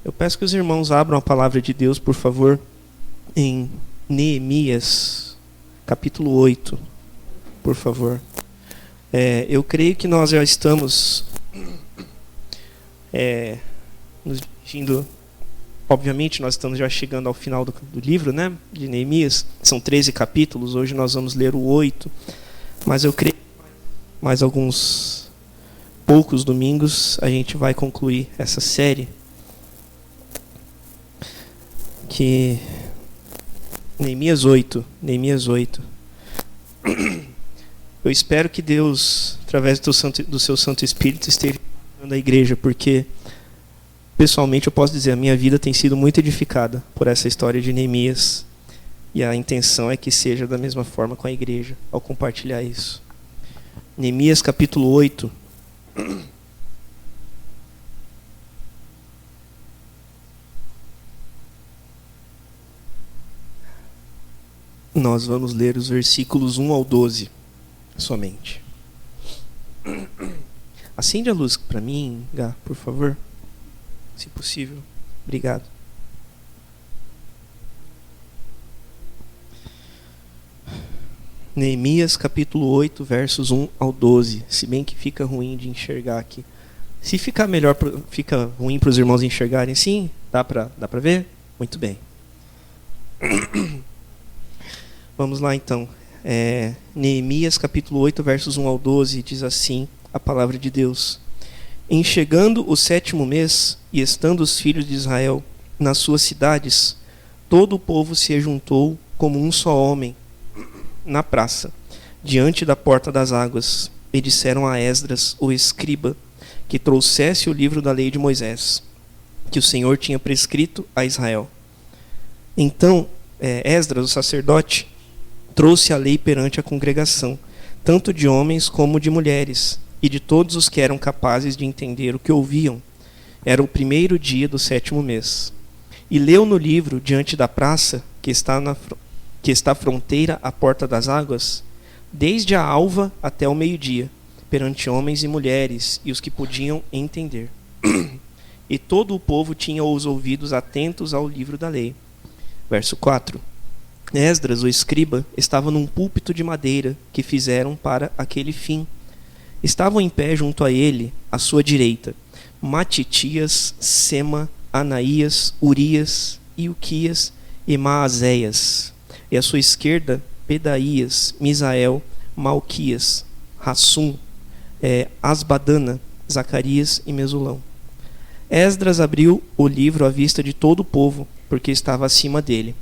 Eu peço que os irmãos abram a palavra de Deus, por favor, em Neemias, capítulo 8, por favor. Eu creio que nós já estamos nos dirigindo. Obviamente, nós estamos já chegando ao final do livro, né, de Neemias. São 13 capítulos, hoje nós vamos ler o 8. Mas eu creio que mais alguns poucos domingos a gente vai concluir essa série. Que Neemias 8. Eu espero que Deus, através do seu Santo Espírito, esteja ajudando a igreja, porque pessoalmente eu posso dizer, a minha vida tem sido muito edificada por essa história de Neemias, e a intenção é que seja da mesma forma com a igreja, ao compartilhar isso. Neemias capítulo 8. Nós vamos ler os versículos 1 ao 12, somente. Acende a luz para mim, Gá, por favor, se possível. Obrigado. Neemias capítulo 8, versos 1 ao 12. Se bem que fica ruim de enxergar aqui. Se ficar melhor, fica ruim para os irmãos enxergarem, sim? Dá para ver? Muito bem. Vamos lá então. Neemias capítulo 8, versos 1 ao 12, diz assim a palavra de Deus. Em chegando o 7º mês, e estando os filhos de Israel nas suas cidades, todo o povo se ajuntou como um só homem na praça, diante da porta das águas, e disseram a Esdras, o escriba, que trouxesse o livro da lei de Moisés, que o Senhor tinha prescrito a Israel. Então, Esdras, o sacerdote, trouxe a lei perante a congregação, tanto de homens como de mulheres, e de todos os que eram capazes de entender o que ouviam. Era o 1º dia do 7º mês. E leu no livro, diante da praça, que está à fronteira à porta das águas, desde a alva até o meio-dia, perante homens e mulheres, e os que podiam entender. E todo o povo tinha os ouvidos atentos ao livro da lei. Verso 4. Esdras, o escriba, estava num púlpito de madeira que fizeram para aquele fim. Estavam em pé junto a ele, à sua direita, Matitias, Sema, Anaías, Urias, Ilquias e Maazéias. E à sua esquerda, Pedaías, Misael, Malquias, Hassum, Asbadana, Zacarias e Mesulão. Esdras abriu o livro à vista de todo o povo, porque estava acima dele.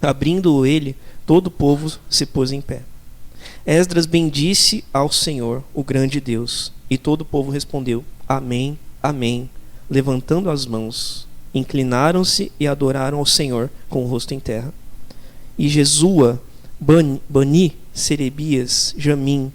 Abrindo-o ele, todo o povo se pôs em pé. Esdras bendisse ao Senhor, o grande Deus, e todo o povo respondeu, Amém, Amém, levantando as mãos. Inclinaram-se e adoraram ao Senhor com o rosto em terra. E Jesua, Bani, Serebias, Jamim,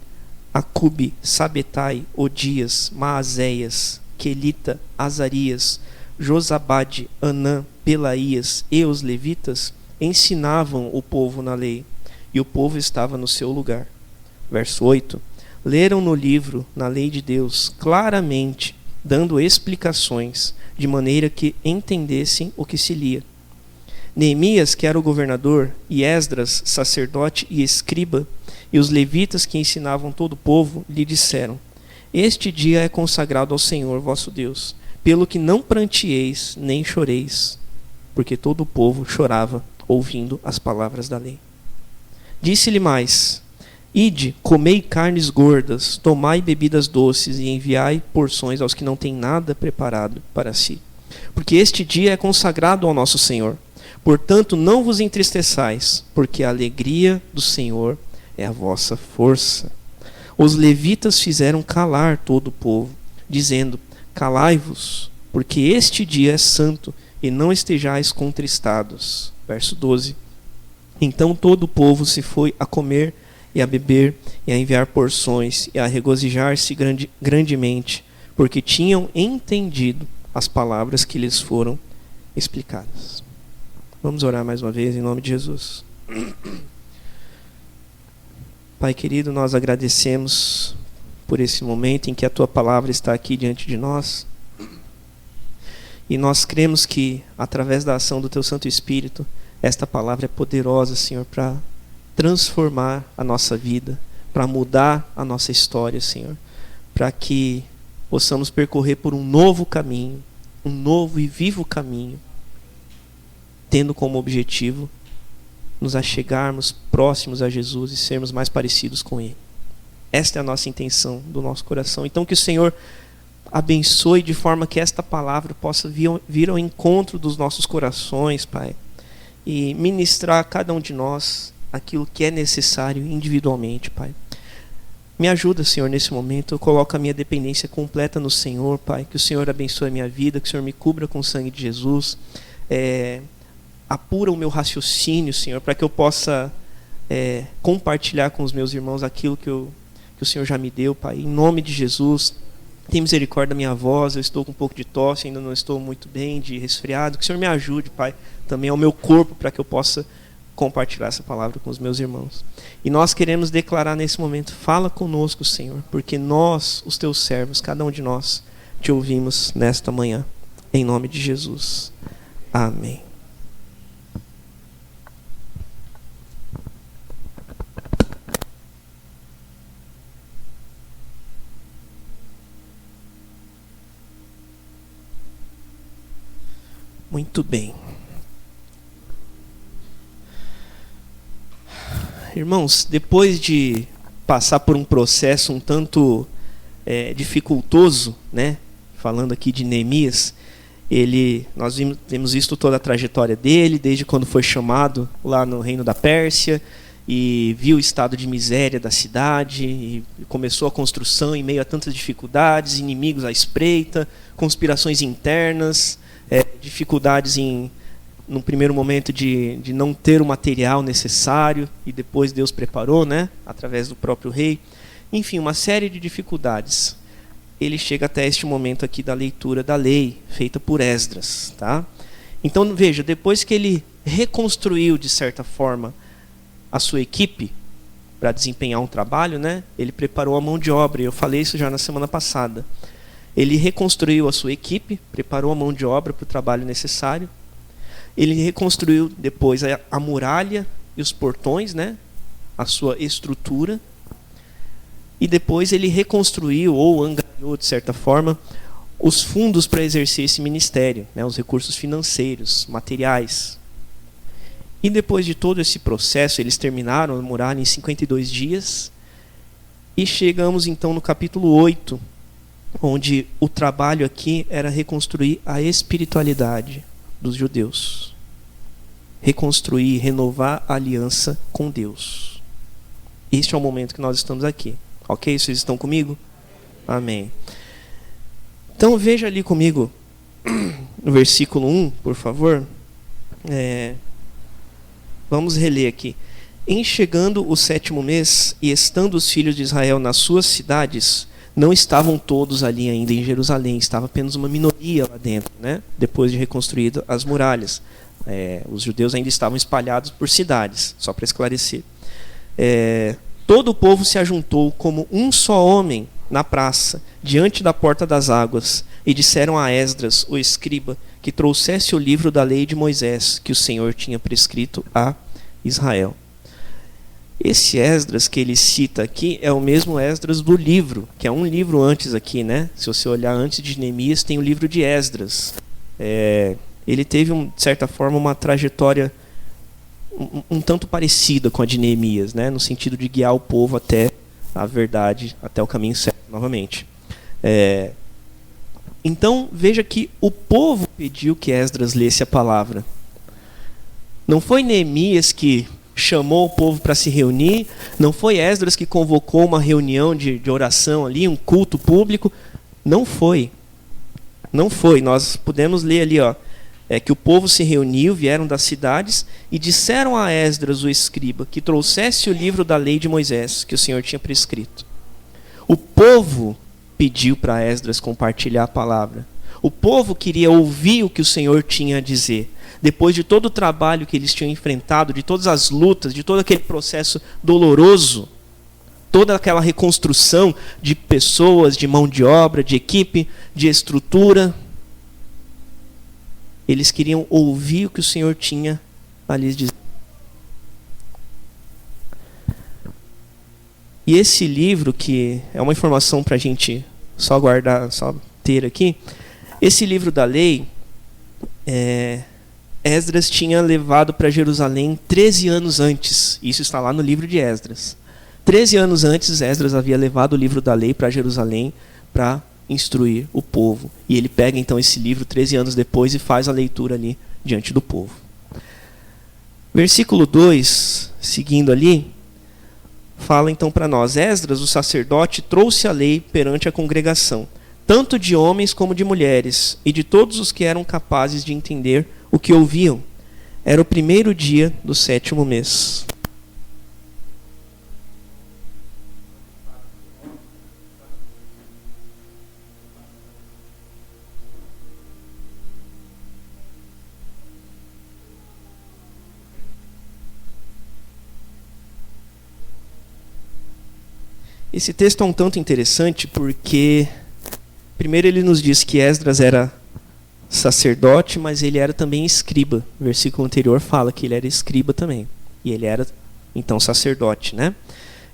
Acube, Sabetai, Odias, Maazéias, Quelita, Azarias, Josabade, Anã, Pelaías e os levitas ensinavam o povo na lei, e o povo estava no seu lugar. Verso 8. Leram no livro, na lei de Deus, claramente, dando explicações, de maneira que entendessem o que se lia. Neemias, que era o governador, e Esdras, sacerdote e escriba, e os levitas que ensinavam todo o povo, lhe disseram, Este dia é consagrado ao Senhor vosso Deus, pelo que não prantieis nem choreis, porque todo o povo chorava, ouvindo as palavras da lei. Disse-lhe mais, Ide, comei carnes gordas, tomai bebidas doces e enviai porções aos que não têm nada preparado para si. Porque este dia é consagrado ao nosso Senhor. Portanto, não vos entristeçais, porque a alegria do Senhor é a vossa força. Os levitas fizeram calar todo o povo, dizendo, Calai-vos, porque este dia é santo, e não estejais contristados. Verso 12. Então todo o povo se foi a comer e a beber, e a enviar porções, e a regozijar-se grandemente, porque tinham entendido as palavras que lhes foram explicadas. Vamos orar mais uma vez em nome de Jesus. Pai querido, nós agradecemos por esse momento em que a Tua palavra está aqui diante de nós. E nós cremos que, através da ação do Teu Santo Espírito, esta palavra é poderosa, Senhor, para transformar a nossa vida, para mudar a nossa história, Senhor, para que possamos percorrer por um novo caminho, um novo e vivo caminho, tendo como objetivo nos achegarmos próximos a Jesus e sermos mais parecidos com Ele. Esta é a nossa intenção do nosso coração. Então que o Senhor abençoe de forma que esta palavra possa vir ao encontro dos nossos corações, Pai, e ministrar a cada um de nós aquilo que é necessário individualmente, Pai. Me ajuda, Senhor, nesse momento. Eu coloco a minha dependência completa no Senhor, Pai. Que o Senhor abençoe a minha vida, que o Senhor me cubra com o sangue de Jesus. Apura o meu raciocínio, Senhor, para que eu possa compartilhar com os meus irmãos aquilo que o Senhor já me deu, Pai. Em nome de Jesus, tem misericórdia da minha voz. Eu estou com um pouco de tosse, ainda não estou muito bem, de resfriado. Que o Senhor me ajude, Pai, também ao meu corpo, para que eu possa compartilhar essa palavra com os meus irmãos. E nós queremos declarar nesse momento: fala conosco, Senhor, porque nós, os teus servos, cada um de nós, te ouvimos nesta manhã, em nome de Jesus. Amém. Muito bem. Irmãos, depois de passar por um processo um tanto dificultoso, né? Falando aqui de Neemias, nós temos visto toda a trajetória dele, desde quando foi chamado lá no reino da Pérsia, e viu o estado de miséria da cidade, e começou a construção em meio a tantas dificuldades, inimigos à espreita, conspirações internas, dificuldades num primeiro momento de não ter o material necessário, e depois Deus preparou, né, através do próprio rei. Enfim, uma série de dificuldades. Ele chega até este momento aqui da leitura da lei, feita por Esdras. Tá? Então, veja, depois que ele reconstruiu, de certa forma, a sua equipe para desempenhar um trabalho, né, ele preparou a mão de obra. Eu falei isso já na semana passada. Ele reconstruiu a sua equipe, preparou a mão de obra para o trabalho necessário. Ele reconstruiu depois a muralha e os portões, né? A sua estrutura. E depois ele reconstruiu, ou angariou de certa forma, os fundos para exercer esse ministério, né? Os recursos financeiros, materiais. E depois de todo esse processo, eles terminaram a muralha em 52 dias. E chegamos então no capítulo 8, onde o trabalho aqui era reconstruir a espiritualidade dos judeus. Reconstruir, renovar a aliança com Deus. Este é o momento que nós estamos aqui. Ok? Vocês estão comigo? Amém. Então veja ali comigo no versículo 1, por favor. Vamos reler aqui. Em chegando o 7º mês, e estando os filhos de Israel nas suas cidades, não estavam todos ali ainda em Jerusalém, estava apenas uma minoria lá dentro, né? Depois de reconstruídas as muralhas. Os judeus ainda estavam espalhados por cidades, só para esclarecer. Todo o povo se ajuntou como um só homem na praça, diante da porta das águas, e disseram a Esdras, o escriba, que trouxesse o livro da lei de Moisés, que o Senhor tinha prescrito a Israel. Esse Esdras que ele cita aqui é o mesmo Esdras do livro, que é um livro antes aqui, né? Se você olhar antes de Neemias, tem o livro de Esdras. Ele teve, de certa forma, uma trajetória um tanto parecida com a de Neemias, né? No sentido de guiar o povo até a verdade, até o caminho certo, novamente. Então, veja que o povo pediu que Esdras lesse a palavra. Não foi Neemias que chamou o povo para se reunir, não foi Esdras que convocou uma reunião de oração ali, um culto público. Não foi. Não foi. Nós podemos ler ali, que o povo se reuniu, vieram das cidades e disseram a Esdras, o escriba, que trouxesse o livro da lei de Moisés, que o Senhor tinha prescrito. O povo pediu para Esdras compartilhar a palavra. O povo queria ouvir o que o Senhor tinha a dizer. Depois de todo o trabalho que eles tinham enfrentado, de todas as lutas, de todo aquele processo doloroso, toda aquela reconstrução de pessoas, de mão de obra, de equipe, de estrutura, Eles queriam ouvir o que o Senhor tinha a lhes dizer. E esse livro, que é uma informação para a gente só guardar, só ter aqui, esse livro da lei, Esdras tinha levado para Jerusalém 13 anos antes. Isso está lá no livro de Esdras. 13 anos antes, Esdras havia levado o livro da lei para Jerusalém para instruir o povo. E ele pega então esse livro 13 anos depois e faz a leitura ali diante do povo. Versículo 2, seguindo ali, fala então para nós: Esdras, o sacerdote, trouxe a lei perante a congregação, tanto de homens como de mulheres, e de todos os que eram capazes de entender o que ouviam. Era o primeiro dia do 7º mês. Esse texto é um tanto interessante porque, primeiro, ele nos diz que Esdras era sacerdote, mas ele era também escriba. O versículo anterior fala que ele era escriba também. E ele era, então, sacerdote, né?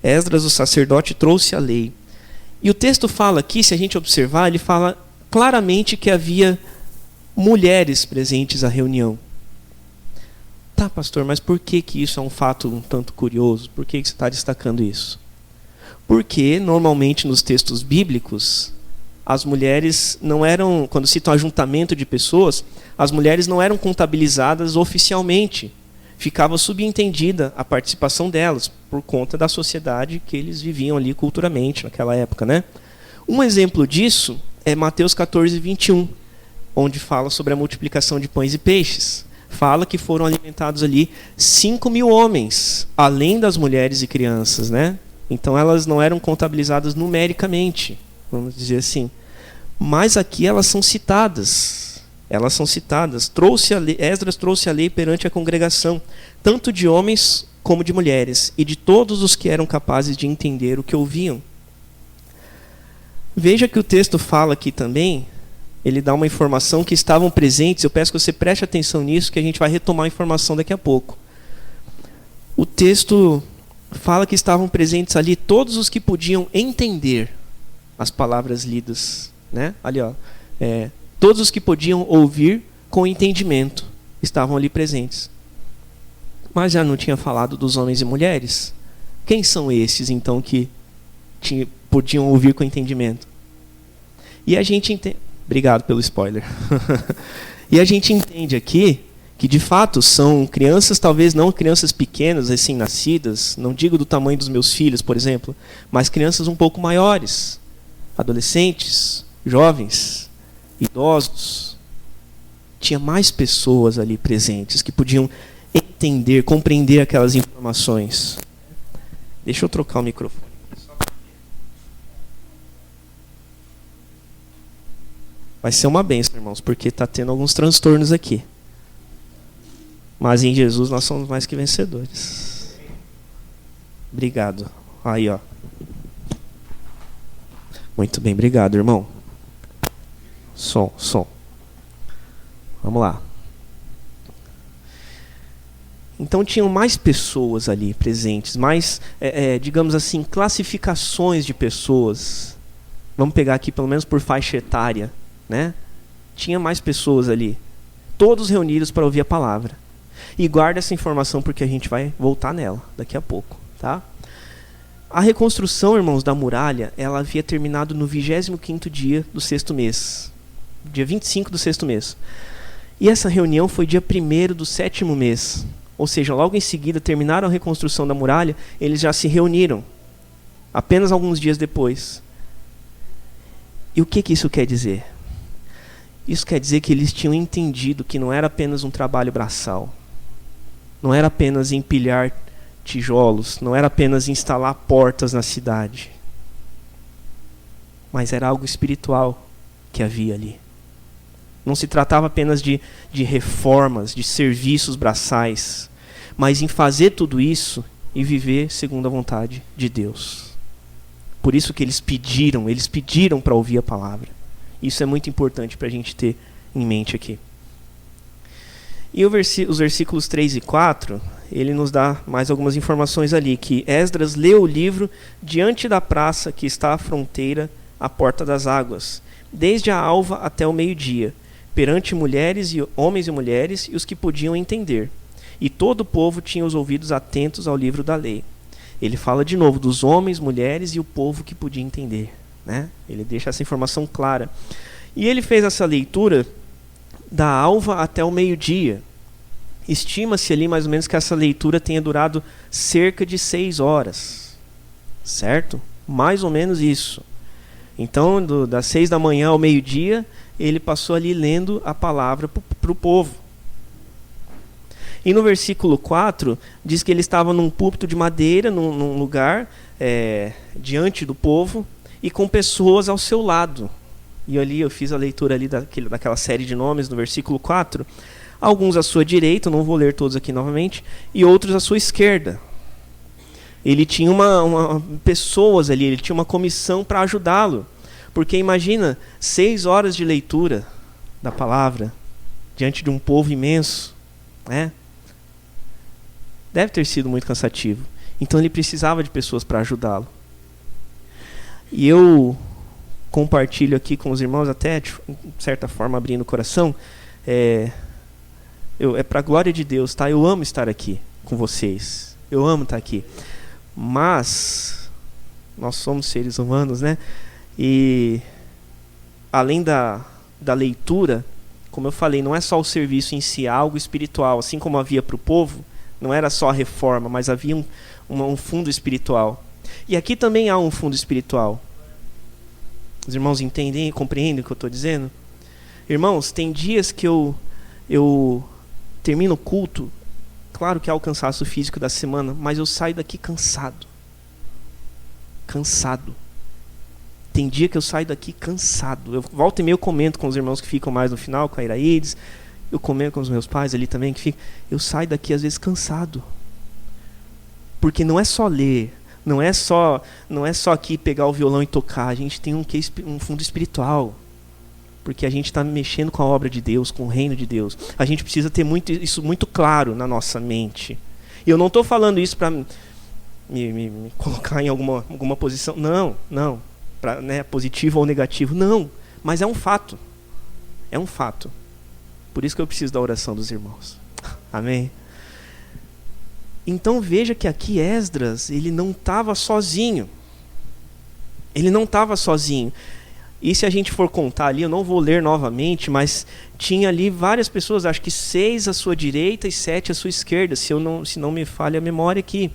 Esdras, o sacerdote, trouxe a lei. E o texto fala aqui, se a gente observar, ele fala claramente que havia mulheres presentes à reunião. Tá, pastor, mas por que isso é um fato um tanto curioso? Por que você está destacando isso? Porque, normalmente, nos textos bíblicos, as mulheres não eram, quando citam ajuntamento de pessoas, as mulheres não eram contabilizadas oficialmente. Ficava subentendida a participação delas, por conta da sociedade que eles viviam ali culturalmente naquela época, né? Um exemplo disso é Mateus 14, 21, onde fala sobre a multiplicação de pães e peixes. Fala que foram alimentados ali 5.000 homens, além das mulheres e crianças, né? Então elas não eram contabilizadas numericamente, vamos dizer assim. Mas aqui elas são citadas. Elas são citadas. Esdras trouxe a lei perante a congregação, tanto de homens como de mulheres, e de todos os que eram capazes de entender o que ouviam. Veja que o texto fala aqui também, ele dá uma informação que estavam presentes. Eu peço que você preste atenção nisso, que a gente vai retomar a informação daqui a pouco. O texto fala que estavam presentes ali todos os que podiam entender as palavras lidas, né? Ali, ó, todos os que podiam ouvir com entendimento estavam ali presentes. Mas já não tinha falado dos homens e mulheres? Quem são esses, então, que podiam ouvir com entendimento? E a gente entende... Obrigado pelo spoiler. E a gente entende aqui que de fato são crianças, talvez não crianças pequenas, recém-nascidas, não digo do tamanho dos meus filhos, por exemplo, mas crianças um pouco maiores, adolescentes, jovens, idosos. Tinha mais pessoas ali presentes que podiam entender, compreender aquelas informações. Deixa eu trocar o microfone. Vai ser uma bênção, irmãos, porque está tendo alguns transtornos aqui. Mas em Jesus nós somos mais que vencedores. Obrigado. Aí, ó. Muito bem, obrigado, irmão. Som. Vamos lá. Então tinham mais pessoas ali presentes, mais, digamos assim, classificações de pessoas. Vamos pegar aqui pelo menos por faixa etária, né? Tinha mais pessoas ali, todos reunidos para ouvir a palavra. E guarda essa informação porque a gente vai voltar nela daqui a pouco, tá? A reconstrução, irmãos, da muralha, ela havia terminado no 25º dia do 6º mês. Dia 25 do 6º mês. E essa reunião foi dia 1º do 7º mês. Ou seja, logo em seguida, terminaram a reconstrução da muralha, eles já se reuniram. Apenas alguns dias depois. E o que isso quer dizer? Isso quer dizer que eles tinham entendido que não era apenas um trabalho braçal. Não era apenas empilhar tijolos, não era apenas instalar portas na cidade. Mas era algo espiritual que havia ali. Não se tratava apenas de reformas, de serviços braçais, mas em fazer tudo isso e viver segundo a vontade de Deus. Por isso que eles pediram para ouvir a palavra. Isso é muito importante para a gente ter em mente aqui. E os versículos 3 e 4, ele nos dá mais algumas informações ali, que Esdras leu o livro diante da praça que está à fronteira, à porta das águas, desde a alva até o meio-dia, perante mulheres e homens e mulheres e os que podiam entender. E todo o povo tinha os ouvidos atentos ao livro da lei. Ele fala de novo dos homens, mulheres e o povo que podia entender, né? Ele deixa essa informação clara. E ele fez essa leitura da alva até o meio-dia. Estima-se ali mais ou menos que essa leitura tenha durado cerca de 6 horas. Certo? Mais ou menos isso. Então, das 6 da manhã ao meio-dia, ele passou ali lendo a palavra para o povo. E no versículo 4, diz que ele estava num púlpito de madeira, num lugar, diante do povo, e com pessoas ao seu lado. E ali eu fiz a leitura ali daquela série de nomes no versículo 4. Alguns à sua direita, não vou ler todos aqui novamente, e outros à sua esquerda. Ele tinha pessoas ali, ele tinha uma comissão para ajudá-lo. Porque imagina, 6 horas de leitura da palavra, diante de um povo imenso, né? Deve ter sido muito cansativo. Então ele precisava de pessoas para ajudá-lo. E eu compartilho aqui com os irmãos, até de certa forma abrindo o coração, é para a glória de Deus, tá? Eu amo estar aqui com vocês. Eu amo estar aqui. Mas nós somos seres humanos, né? E além da leitura, como eu falei, não é só o serviço em si, é algo espiritual. Assim como havia para o povo, não era só a reforma, mas havia um fundo espiritual. E aqui também há um fundo espiritual. Os irmãos entendem e compreendem o que eu estou dizendo? Irmãos, tem dias que eu termino o culto, claro que há o cansaço físico da semana, mas eu saio daqui cansado. Cansado. Tem dia que eu saio daqui cansado. Eu volto e meio comento com os irmãos que ficam mais no final, com a Iraides. Eu comento com os meus pais ali também que ficam. Eu saio daqui às vezes cansado. Porque não é só ler, não é só aqui pegar o violão e tocar. A gente tem um fundo espiritual. Porque a gente está mexendo com a obra de Deus, com o reino de Deus. A gente precisa ter isso muito claro na nossa mente. E eu não estou falando isso para me colocar em alguma posição. Não. Né, positivo ou negativo. Não. Mas é um fato. É um fato. Por isso que eu preciso da oração dos irmãos. Amém? Então veja que aqui Esdras, ele não estava sozinho. Ele não estava sozinho. E se a gente for contar ali, eu não vou ler novamente, mas tinha ali várias pessoas, acho que 6 à sua direita e 7 à sua esquerda, se não me falha a memória aqui.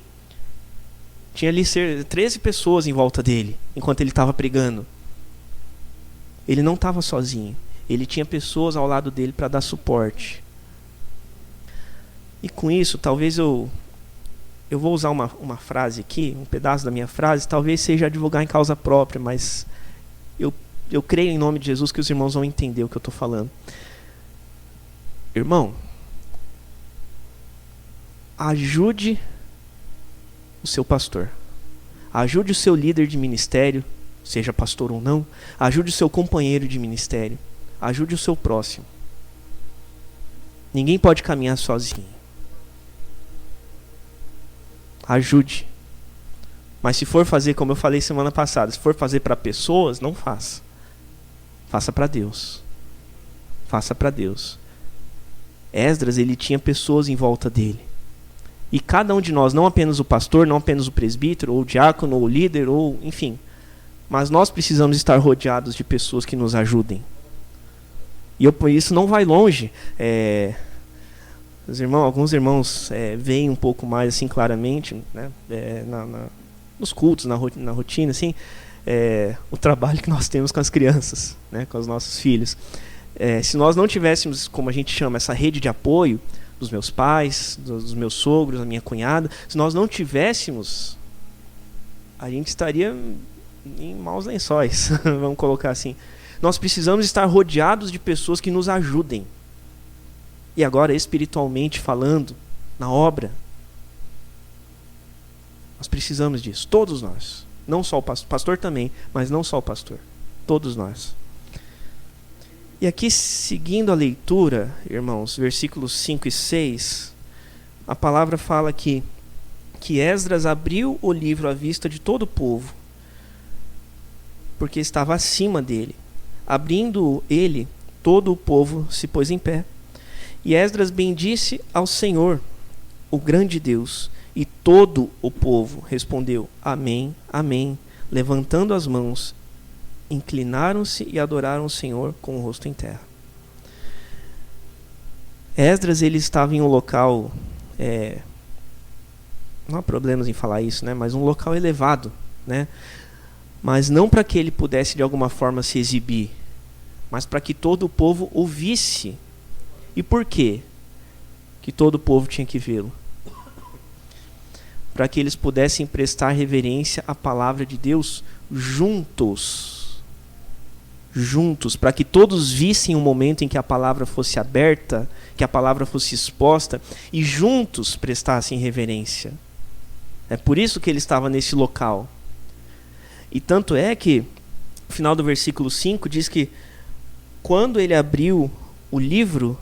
Tinha ali 13 pessoas em volta dele, enquanto ele estava pregando. Ele não estava sozinho. Ele tinha pessoas ao lado dele para dar suporte. E com isso, talvez eu vou usar uma frase aqui, um pedaço da minha frase, talvez seja advogar em causa própria, mas eu creio em nome de Jesus que os irmãos vão entender o que eu estou falando. Irmão, ajude o seu pastor. Ajude o seu líder de ministério, seja pastor ou não. Ajude o seu companheiro de ministério. Ajude o seu próximo. Ninguém pode caminhar sozinho. Ajude. Mas se for fazer, como eu falei semana passada, se for fazer para pessoas, não faça. Faça para Deus. Faça para Deus. Esdras, ele tinha pessoas em volta dele. E cada um de nós, não apenas o pastor, não apenas o presbítero, ou o diácono, ou o líder, ou enfim. Mas nós precisamos estar rodeados de pessoas que nos ajudem. E por isso não vai longe. Alguns irmãos veem um pouco mais assim claramente, né, nos cultos, na rotina, assim, o trabalho que nós temos com as crianças, né, com os nossos filhos. Se nós não tivéssemos, como a gente chama, essa rede de apoio dos meus pais, dos meus sogros, da minha cunhada, se nós não tivéssemos, a gente estaria em maus lençóis, vamos colocar assim. Nós precisamos estar rodeados de pessoas que nos ajudem. E agora, espiritualmente falando, na obra, nós precisamos disso, todos nós. Não só o pastor também, mas não só o pastor. Todos nós. E aqui, seguindo a leitura, irmãos, versículos 5 e 6, a palavra fala aqui que Esdras abriu o livro à vista de todo o povo, porque estava acima dele. Abrindo ele, todo o povo se pôs em pé. E Esdras bendisse ao Senhor, o grande Deus, e todo o povo respondeu: Amém, Amém, levantando as mãos, inclinaram-se e adoraram o Senhor com o rosto em terra. Esdras, ele estava em um local, não há problemas em falar isso, né? Mas um local elevado, né? Mas não para que ele pudesse de alguma forma se exibir, mas para que todo o povo o visse. E por quê que todo o povo tinha que vê-lo? Para que eles pudessem prestar reverência à palavra de Deus juntos, para que todos vissem o momento em que a palavra fosse aberta, que a palavra fosse exposta, e juntos prestassem reverência. É por isso que ele estava nesse local. E tanto é que, no final do versículo 5, diz que quando ele abriu o livro,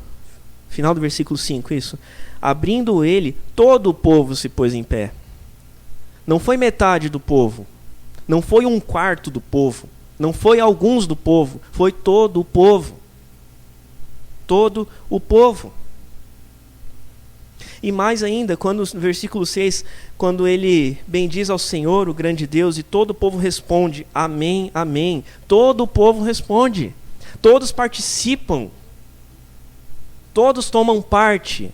final do versículo 5, isso, abrindo ele, todo o povo se pôs em pé. Não foi metade do povo, não foi um quarto do povo, não foi alguns do povo, foi todo o povo. Todo o povo. E mais ainda, quando no versículo 6, quando ele bendiz ao Senhor, o grande Deus, e todo o povo responde: Amém, Amém. Todo o povo responde. Todos participam. Todos tomam parte.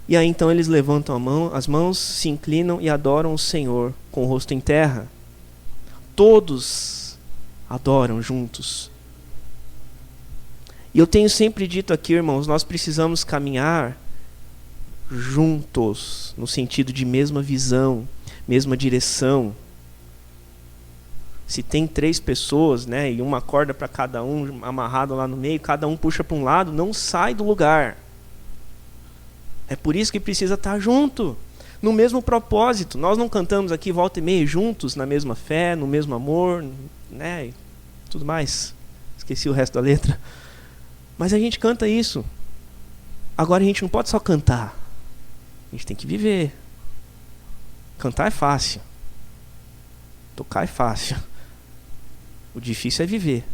E aí então eles levantam as mãos, se inclinam e adoram o Senhor com o rosto em terra. Todos adoram juntos. E eu tenho sempre dito aqui, irmãos, nós precisamos caminhar juntos, no sentido de mesma visão, mesma direção. Se tem 3 pessoas, né, e uma corda para cada um, amarrada lá no meio, cada um puxa para um lado, não sai do lugar. É por isso que precisa estar junto, no mesmo propósito. Nós não cantamos aqui volta e meia juntos, na mesma fé, no mesmo amor, né, e tudo mais. Esqueci o resto da letra. Mas a gente canta isso. Agora a gente não pode só cantar. A gente tem que viver. Cantar é fácil. Tocar é fácil. O difícil é viver.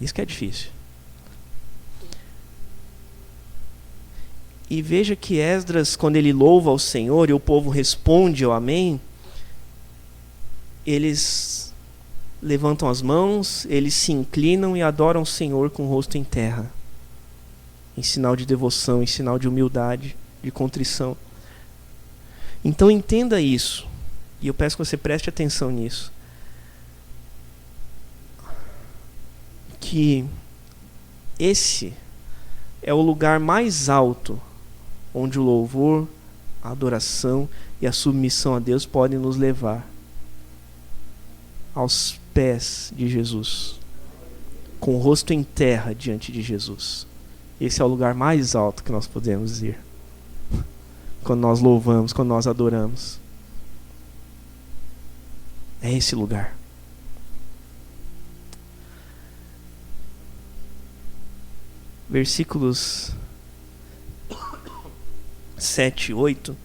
Isso que é difícil. E veja que Esdras, quando ele louva ao Senhor e o povo responde ao Amém, eles levantam as mãos, eles se inclinam e adoram o Senhor com o rosto em terra, em sinal de devoção, em sinal de humildade, de contrição. Então entenda isso, e eu peço que você preste atenção nisso, que esse é o lugar mais alto onde o louvor, a adoração e a submissão a Deus podem nos levar, aos pés de Jesus, com o rosto em terra diante de Jesus. Esse é o lugar mais alto que nós podemos ir, quando nós louvamos, quando nós adoramos. É esse lugar. Versículos 7 e 8.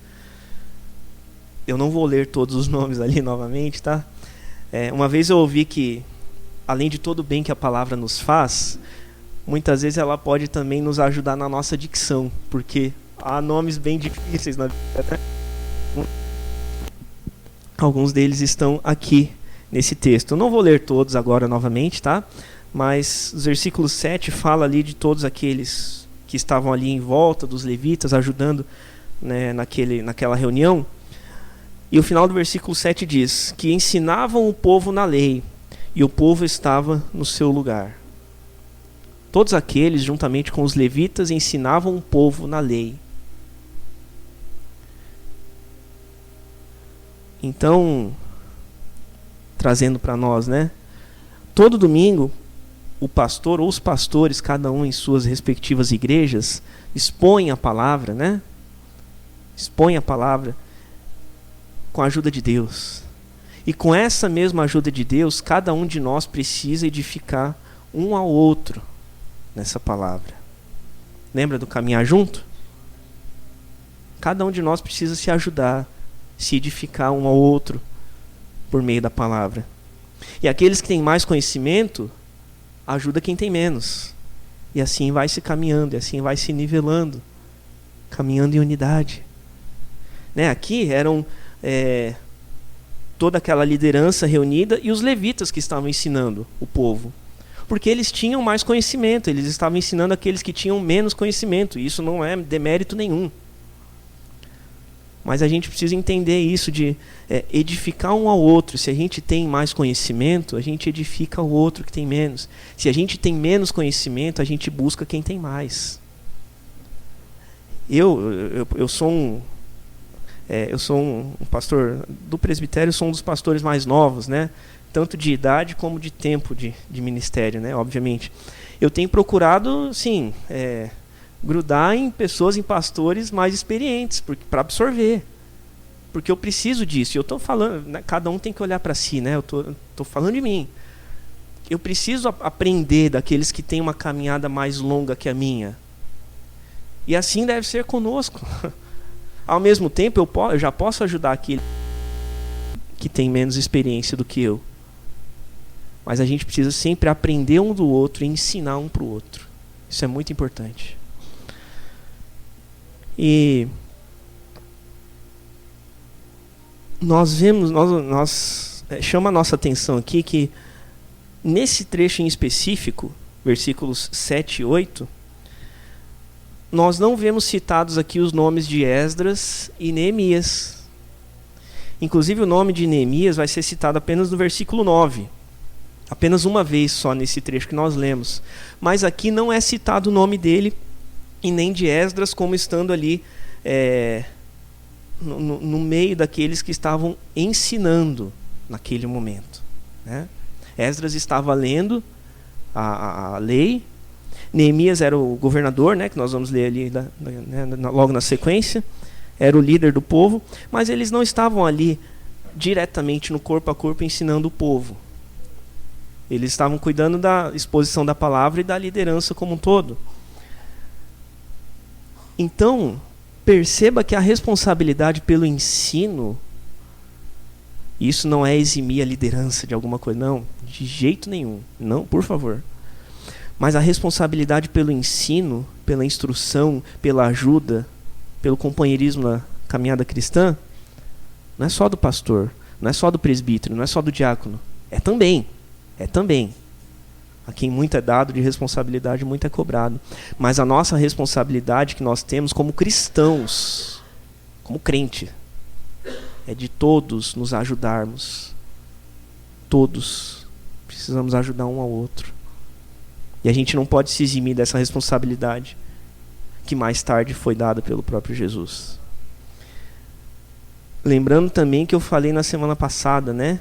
Eu não vou ler todos os nomes ali novamente, tá? Uma vez eu ouvi que, além de todo o bem que a palavra nos faz, muitas vezes ela pode também nos ajudar na nossa dicção, porque há nomes bem difíceis na Bíblia, né? Alguns deles estão aqui nesse texto. Eu não vou ler todos agora novamente, tá? Mas os versículos 7 fala ali de todos aqueles que estavam ali em volta dos levitas, ajudando, né, naquela reunião. E o final do versículo 7 diz que ensinavam o povo na lei, e o povo estava no seu lugar. Todos aqueles, juntamente com os levitas, ensinavam o povo na lei. Então, trazendo para nós, né? Todo domingo, o pastor ou os pastores, cada um em suas respectivas igrejas, expõem a palavra, né? Expõem a palavra com a ajuda de Deus. E com essa mesma ajuda de Deus, cada um de nós precisa edificar um ao outro nessa palavra. Lembra do caminhar junto? Cada um de nós precisa se ajudar, se edificar um ao outro por meio da palavra. E aqueles que têm mais conhecimento, ajuda quem tem menos. E assim vai se caminhando, e assim vai se nivelando, caminhando em unidade. Né? Aqui eram toda aquela liderança reunida e os levitas que estavam ensinando o povo. Porque eles tinham mais conhecimento, eles estavam ensinando aqueles que tinham menos conhecimento. E isso não é demérito nenhum. Mas a gente precisa entender isso de edificar um ao outro. Se a gente tem mais conhecimento, a gente edifica o outro que tem menos. Se a gente tem menos conhecimento, a gente busca quem tem mais. Eu sou um pastor do presbitério, sou um dos pastores mais novos, né? Tanto de idade como de tempo de ministério, né? Obviamente. Eu tenho procurado, sim, grudar em pessoas, em pastores mais experientes, para absorver. Porque eu preciso disso. Eu estou falando, né, cada um tem que olhar para si, né? Eu tô falando de mim. Eu preciso aprender daqueles que têm uma caminhada mais longa que a minha. E assim deve ser conosco. Ao mesmo tempo, eu já posso ajudar aquele que tem menos experiência do que eu. Mas a gente precisa sempre aprender um do outro e ensinar um para o outro. Isso é muito importante. E nós vemos, chama a nossa atenção aqui que nesse trecho em específico, versículos 7 e 8, nós não vemos citados aqui os nomes de Esdras e Neemias. Inclusive o nome de Neemias vai ser citado apenas no versículo 9. Apenas uma vez só nesse trecho que nós lemos. Mas aqui não é citado o nome dele e nem de Esdras como estando ali no meio daqueles que estavam ensinando naquele momento, né? Esdras estava lendo a lei. Neemias era o governador, né, que nós vamos ler ali logo na sequência. Era o líder do povo, mas eles não estavam ali diretamente no corpo a corpo ensinando o povo. Eles estavam cuidando da exposição da palavra e da liderança como um todo. Então, perceba que a responsabilidade pelo ensino, isso não é eximir a liderança de alguma coisa, não, de jeito nenhum, não, por favor. Mas a responsabilidade pelo ensino, pela instrução, pela ajuda, pelo companheirismo na caminhada cristã, não é só do pastor, não é só do presbítero, não é só do diácono, é também. A quem muito é dado de responsabilidade, muito é cobrado. Mas a nossa responsabilidade que nós temos como cristãos, como crente, é de todos nos ajudarmos. Todos precisamos ajudar um ao outro. E a gente não pode se eximir dessa responsabilidade que mais tarde foi dada pelo próprio Jesus. Lembrando também que eu falei na semana passada, né?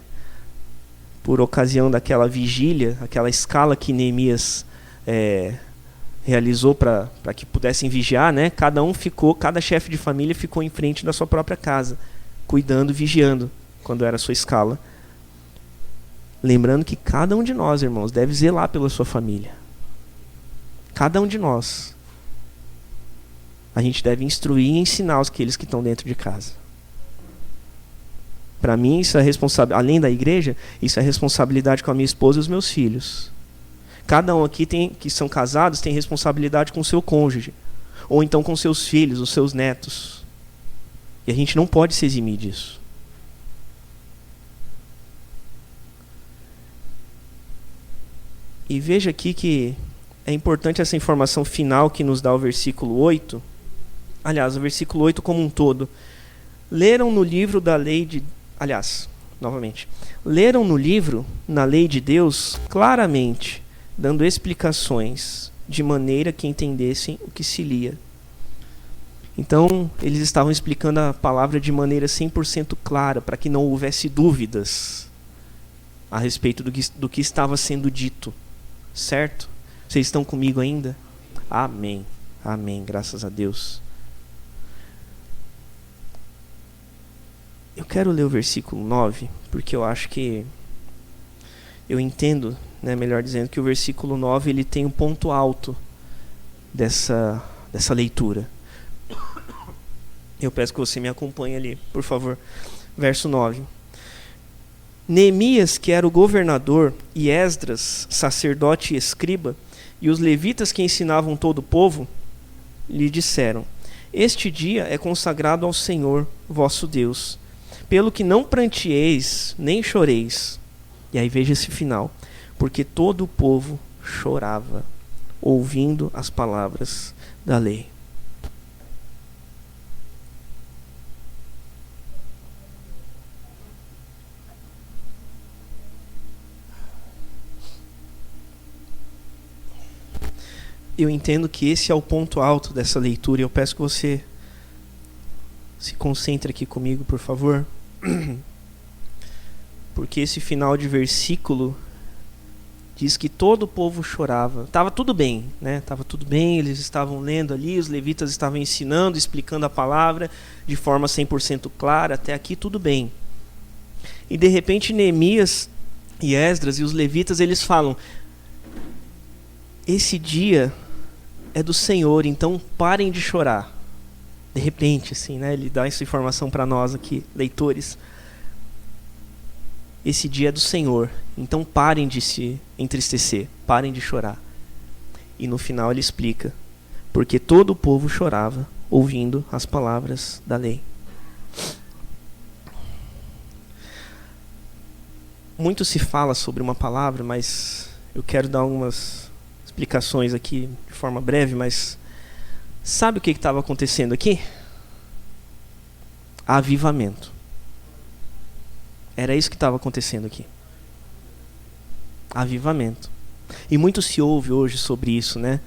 Por ocasião daquela vigília, aquela escala que Neemias realizou para que pudessem vigiar, né? Cada chefe de família ficou em frente da sua própria casa, cuidando, vigiando, quando era a sua escala. Lembrando que cada um de nós, irmãos, deve zelar pela sua família. Cada um de nós. A gente deve instruir e ensinar aqueles que estão dentro de casa. Para mim, isso é responsabilidade, além da igreja, isso é responsabilidade com a minha esposa e os meus filhos. Cada um aqui que são casados tem responsabilidade com o seu cônjuge, ou então com seus filhos, os seus netos. E a gente não pode se eximir disso. E veja aqui que é importante essa informação final que nos dá o versículo 8. Aliás, o versículo 8 como um todo. Leram no livro da lei de... leram no livro, na lei de Deus, claramente, dando explicações, de maneira que entendessem o que se lia. Então, eles estavam explicando a palavra de maneira 100% clara, para que não houvesse dúvidas a respeito do que estava sendo dito. Certo? Vocês estão comigo ainda? Amém. Amém, graças a Deus. Eu quero ler o versículo 9, porque eu acho que eu entendo, né, melhor dizendo, que o versículo 9 ele tem um ponto alto dessa leitura. Eu peço que você me acompanhe ali, por favor. Verso 9. Neemias, que era o governador, e Esdras, sacerdote e escriba, e os levitas que ensinavam todo o povo, lhe disseram: Este dia é consagrado ao Senhor, vosso Deus, pelo que não pranteeis, nem choreis. E aí veja esse final. Porque todo o povo chorava, ouvindo as palavras da lei. Eu entendo que esse é o ponto alto dessa leitura. E eu peço que você se concentre aqui comigo, por favor. Porque esse final de versículo diz que todo o povo chorava. Estava tudo bem, né? Estava tudo bem, eles estavam lendo ali, os levitas estavam ensinando, explicando a palavra de forma 100% clara. Até aqui tudo bem. E de repente Neemias e Esdras e os levitas, eles falam: esse dia é do Senhor, então parem de chorar. De repente, assim, né? Ele dá essa informação para nós aqui, leitores. Esse dia é do Senhor, então parem de se entristecer, parem de chorar. E no final ele explica: porque todo o povo chorava, ouvindo as palavras da lei. Muito se fala sobre uma palavra, mas eu quero dar algumas explicações aqui de forma breve, mas sabe o que estava acontecendo aqui? Avivamento. Era isso que estava acontecendo aqui. Avivamento. E muito se ouve hoje sobre isso, né?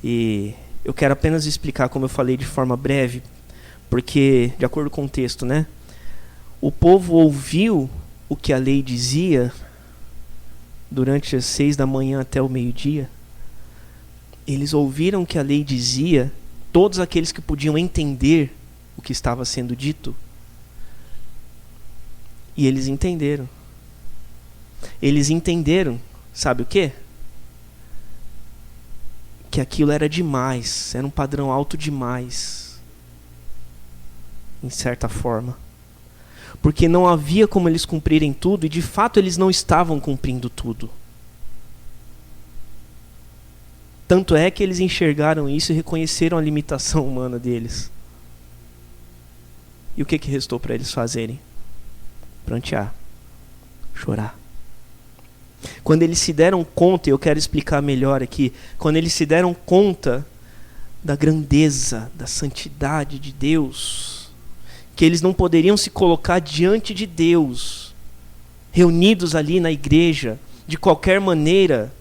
E eu quero apenas explicar, como eu falei, de forma breve, porque, de acordo com o texto, né? O povo ouviu o que a lei dizia durante as 6 da manhã até o meio-dia. Eles ouviram o que a lei dizia, todos aqueles que podiam entender o que estava sendo dito. E eles entenderam. Eles entenderam, sabe o quê? Que aquilo era demais, era um padrão alto demais, em certa forma. Porque não havia como eles cumprirem tudo, e de fato eles não estavam cumprindo tudo. Tanto é que eles enxergaram isso e reconheceram a limitação humana deles. E o que restou para eles fazerem? Prantear, chorar. Quando eles se deram conta, e eu quero explicar melhor aqui, quando eles se deram conta da grandeza, da santidade de Deus, que eles não poderiam se colocar diante de Deus, reunidos ali na igreja, de qualquer maneira,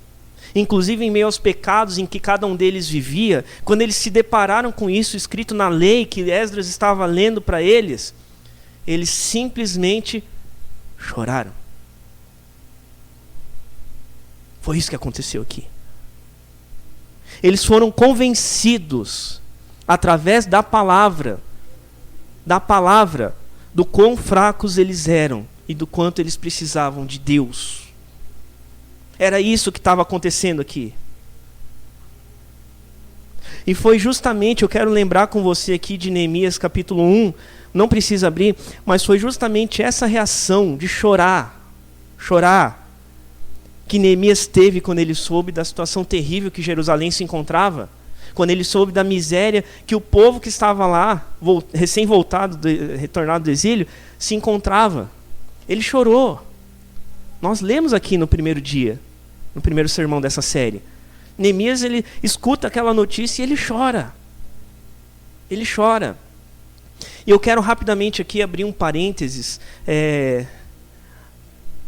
inclusive em meio aos pecados em que cada um deles vivia, quando eles se depararam com isso escrito na lei que Esdras estava lendo para eles, eles simplesmente choraram. Foi isso que aconteceu aqui. Eles foram convencidos através da palavra, do quão fracos eles eram e do quanto eles precisavam de Deus. Era isso que estava acontecendo aqui. E foi justamente, eu quero lembrar com você aqui de Neemias capítulo 1, não precisa abrir, mas foi justamente essa reação de chorar, que Neemias teve quando ele soube da situação terrível que Jerusalém se encontrava, quando ele soube da miséria que o povo que estava lá, recém-voltado, retornado do exílio, se encontrava. Ele chorou. Nós lemos aqui no primeiro dia, no primeiro sermão dessa série. Neemias, ele escuta aquela notícia e ele chora. Ele chora. E eu quero rapidamente aqui abrir um parênteses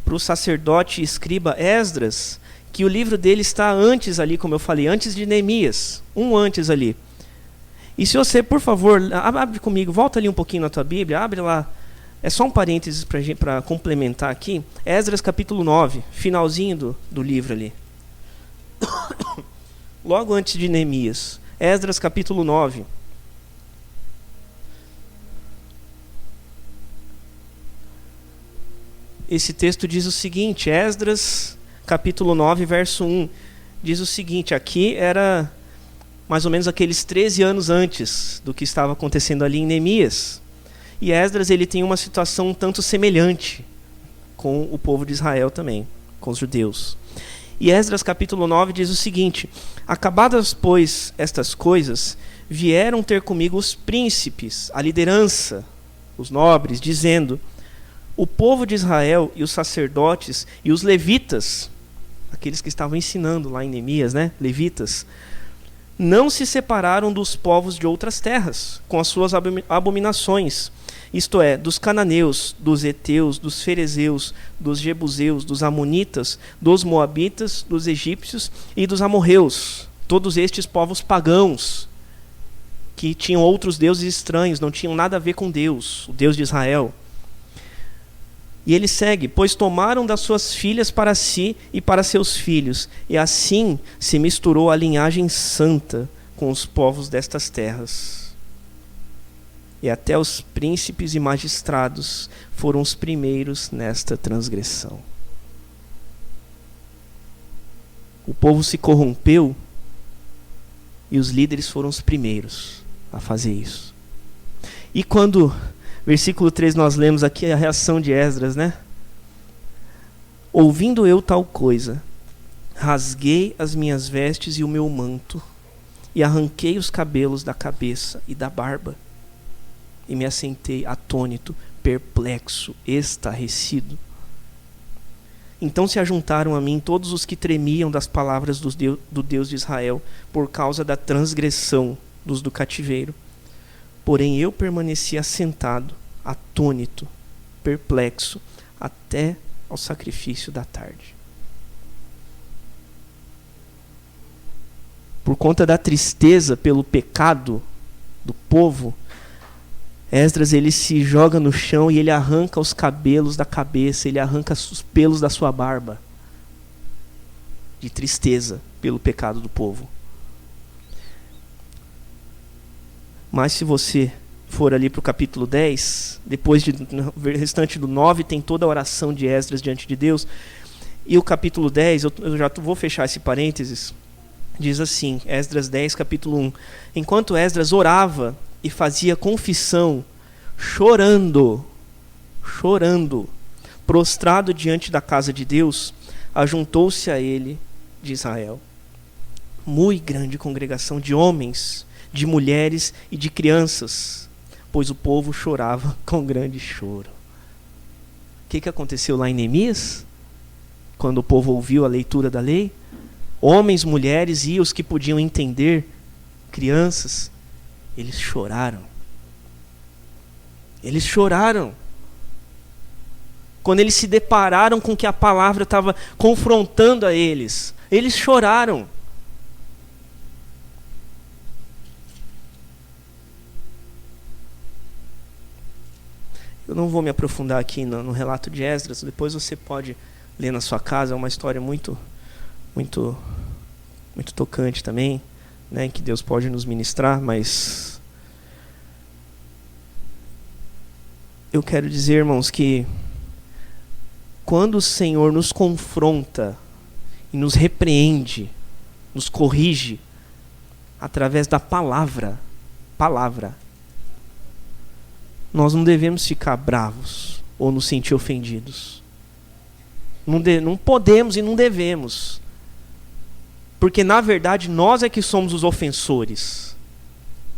para o sacerdote e escriba Esdras, que o livro dele está antes ali, como eu falei, antes de Neemias, antes ali. E se você, por favor, abre comigo, volta ali um pouquinho na tua Bíblia, abre lá, é só um parênteses para complementar aqui, Esdras capítulo 9, finalzinho do livro ali. Logo antes de Neemias, Esdras capítulo 9. esse texto diz o seguinte, Esdras, capítulo 9, verso 1, diz o seguinte, aqui era mais ou menos aqueles 13 anos antes do que estava acontecendo ali em Neemias. E Esdras, ele tem uma situação um tanto semelhante com o povo de Israel também, com os judeus. E Esdras capítulo 9 diz o seguinte, acabadas, pois, estas coisas, vieram ter comigo os príncipes, a liderança, os nobres, dizendo, o povo de Israel e os sacerdotes e os levitas, aqueles que estavam ensinando lá em Neemias, né, levitas, não se separaram dos povos de outras terras, com as suas abominações, isto é, dos cananeus, dos heteus, dos ferezeus, dos jebuseus, dos amonitas, dos moabitas, dos egípcios e dos amorreus, todos estes povos pagãos, que tinham outros deuses estranhos, não tinham nada a ver com Deus, o Deus de Israel. E ele segue, pois tomaram das suas filhas para si e para seus filhos, e assim se misturou a linhagem santa com os povos destas terras. E até os príncipes e magistrados foram os primeiros nesta transgressão. O povo se corrompeu e os líderes foram os primeiros a fazer isso. E quando, versículo 3, nós lemos aqui a reação de Esdras, né? Ouvindo eu tal coisa, rasguei as minhas vestes e o meu manto, e arranquei os cabelos da cabeça e da barba, e me assentei atônito, perplexo, estarrecido. Então se ajuntaram a mim todos os que tremiam das palavras do Deus de Israel, por causa da transgressão dos do cativeiro. Porém eu permaneci assentado, atônito, perplexo, até ao sacrifício da tarde. Por conta da tristeza pelo pecado do povo, Esdras, ele se joga no chão e ele arranca os cabelos da cabeça, ele arranca os pelos da sua barba, de tristeza pelo pecado do povo. Mas se você for ali para o capítulo 10, depois no restante do 9, tem toda a oração de Esdras diante de Deus. E o capítulo 10, eu já vou fechar esse parênteses, diz assim, Esdras 10, capítulo 1. Enquanto Esdras orava e fazia confissão, chorando, prostrado diante da casa de Deus, ajuntou-se a ele de Israel muito grande congregação de homens, de mulheres e de crianças, pois o povo chorava com grande choro. O que aconteceu lá em Neemias? Quando o povo ouviu a leitura da lei, homens, mulheres e os que podiam entender, crianças, eles choraram. Eles choraram. Quando eles se depararam com que a palavra estava confrontando a eles, eles choraram. Eu não vou me aprofundar aqui no relato de Esdras, depois você pode ler na sua casa, é uma história muito tocante também, né, que Deus pode nos ministrar, mas eu quero dizer, irmãos, que quando o Senhor nos confronta e nos repreende, nos corrige através da palavra, nós não devemos ficar bravos ou nos sentir ofendidos. Não podemos e não devemos. Porque, na verdade, nós é que somos os ofensores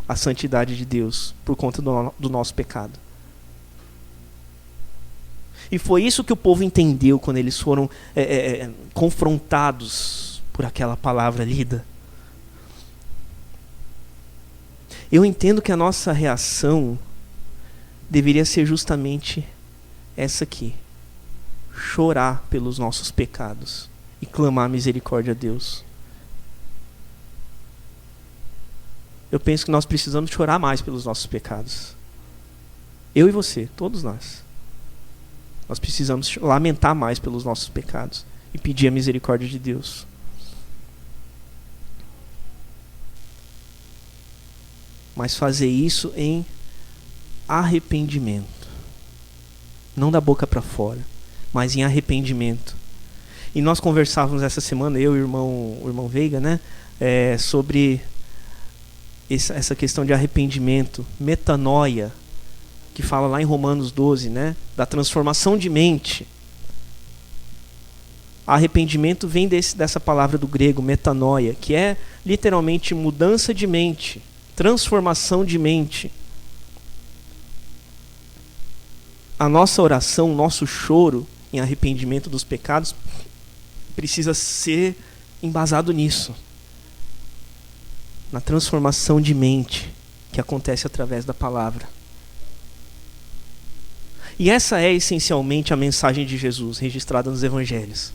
à santidade de Deus por conta do nosso pecado. E foi isso que o povo entendeu quando eles foram confrontados por aquela palavra lida. Eu entendo que a nossa reação deveria ser justamente essa aqui: chorar pelos nossos pecados e clamar misericórdia a Deus. Eu penso que nós precisamos chorar mais pelos nossos pecados. Eu e você, todos nós. Nós precisamos lamentar mais pelos nossos pecados e pedir a misericórdia de Deus. Mas fazer isso em arrependimento. Não da boca para fora. mas em arrependimento. E nós conversávamos essa semana, eu e o irmão Veiga, né, sobre essa questão de arrependimento, metanoia, que fala lá em Romanos 12, né, da transformação de mente. Arrependimento vem dessa palavra do grego, metanoia, que é literalmente mudança de mente, transformação de mente. A nossa oração, nosso choro em arrependimento dos pecados precisa ser embasado nisso, na transformação de mente que acontece através da palavra. E essa é essencialmente a mensagem de Jesus registrada nos evangelhos.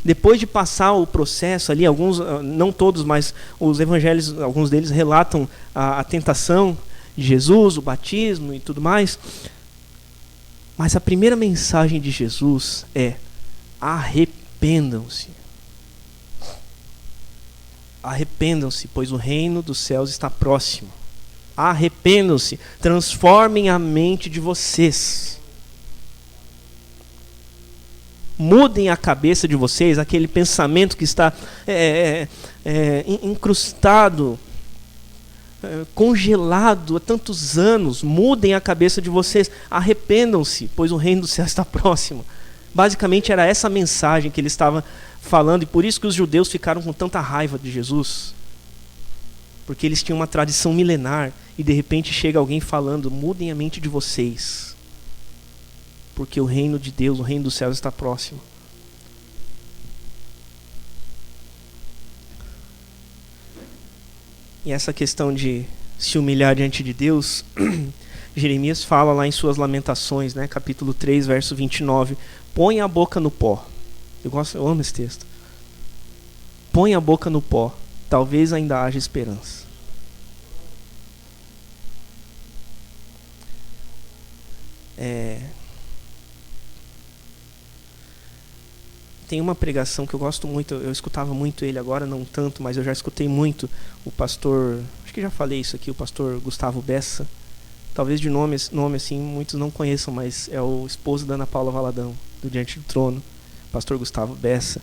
Depois de passar o processo ali, alguns, não todos, mas os evangelhos, alguns deles relatam a tentação de Jesus, o batismo e tudo mais. Mas a primeira mensagem de Jesus é: arrependam-se. Arrependam-se, pois o reino dos céus está próximo. Arrependam-se, transformem a mente de vocês. Mudem a cabeça de vocês, aquele pensamento que está incrustado, congelado há tantos anos. Mudem a cabeça de vocês, arrependam-se, pois o reino do céu está próximo. Basicamente era essa mensagem que ele estava falando, e por isso que os judeus ficaram com tanta raiva de Jesus, porque eles tinham uma tradição milenar, e de repente chega alguém falando: mudem a mente de vocês, porque o reino de Deus, o reino dos céus está próximo. E essa questão de se humilhar diante de Deus, Jeremias fala lá em suas Lamentações, né, capítulo 3, verso 29, põe a boca no pó. Eu amo esse texto. Põe a boca no pó, talvez ainda haja esperança. Tem uma pregação que eu gosto muito, eu escutava muito ele, agora não tanto, mas eu já escutei muito o pastor, acho que já falei isso aqui, o pastor Gustavo Bessa. Talvez de nome assim muitos não conheçam, mas é o esposo da Ana Paula Valadão, do Diante do Trono, pastor Gustavo Bessa.